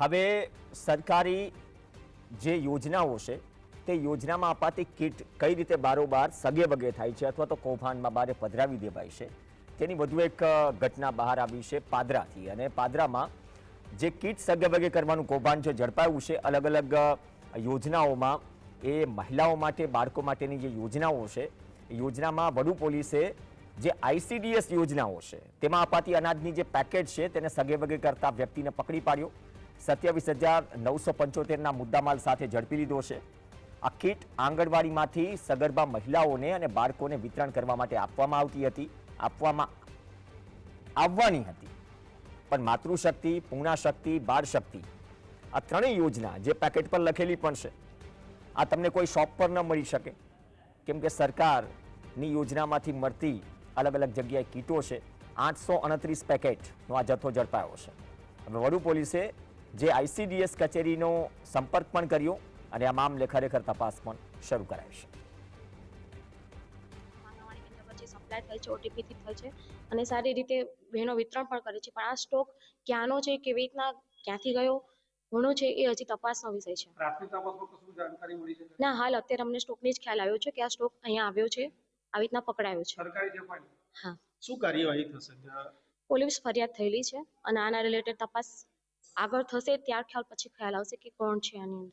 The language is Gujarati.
હવે સરકારી જે યોજનાઓ છે તે યોજનામાં અપાતી કીટ કઈ રીતે બારોબાર સગે વગે થાય છે અથવા તો કૌભાંડમાં બારે પધરાવી દેવાય છે તેની વધુ એક ઘટના બહાર આવી છે પાદરાથી। અને પાદરામાં જે કીટ સગે વગે કરવાનું કૌભાંડ જે ઝડપાયું છે અલગ અલગ યોજનાઓમાં એ મહિલાઓ માટે બાળકો માટેની જે યોજનાઓ છે એ યોજનામાં વડુ પોલીસે જે આઈસીડીએસ યોજનાઓ છે તેમાં અપાતી અનાજની જે પેકેટ છે તેને સગે વગે કરતા વ્યક્તિને પકડી પાડ્યો। 27,975ના મુદ્દામાલ સાથે ઝડપી લીધો છે। આ કીટ આંગણવાડીમાંથી સગર્ભા મહિલાઓને અને બાળકોને વિતરણ કરવા માટે આપવાની હતી, પણ માતૃશક્તિ, પૂર્ણાશક્તિ, બાળશક્તિ આ ત્રણેય યોજના જે પેકેટ પર લખેલી પણ છે આ તમને કોઈ શોપ પર ન મળી શકે, કેમ કે સરકારની યોજનામાંથી મળતી અલગ અલગ જગ્યાએ કીટો છે। 829 પેકેટનો આ જથ્થો ઝડપાયો છે। હવે વડુ પોલીસે જે આઈસીડીએસ કચેરીનો સંપર્ક પણ કર્યો અને આ મામલે ખરેખર તપાસ પણ શરૂ કરાઈ છે। સપ્લાય થાય છે, ઓટીપીથી થાય છે અને સારી રીતે બહેનો વિતરણ પણ કરે છે, પણ આ સ્ટોક ક્યાંનો છે, કેવી રીતના ક્યાંથી ગયો ઘણો છે એ હજી તપાસનો વિષય છે। પ્રાથમિક તપાસમાં કશું જાણકારી મળી છે? ના, હાલ અત્યારે અમને સ્ટોકની જ ખ્યાલ આવ્યો છે કે આ સ્ટોક અહીંયા આવ્યો છે, આવી રીતના પકડાયો છે। સરકારી છે ફાઇલ? હા। શું કાર્યવાહી થશે? પોલીસ ફરિયાદ થયેલી છે અને આના રિલેટેડ તપાસ આગળ થશે ત્યાર ખ્યાલ પછી ખ્યાલ આવશે કે કોણ છે આની અંદર।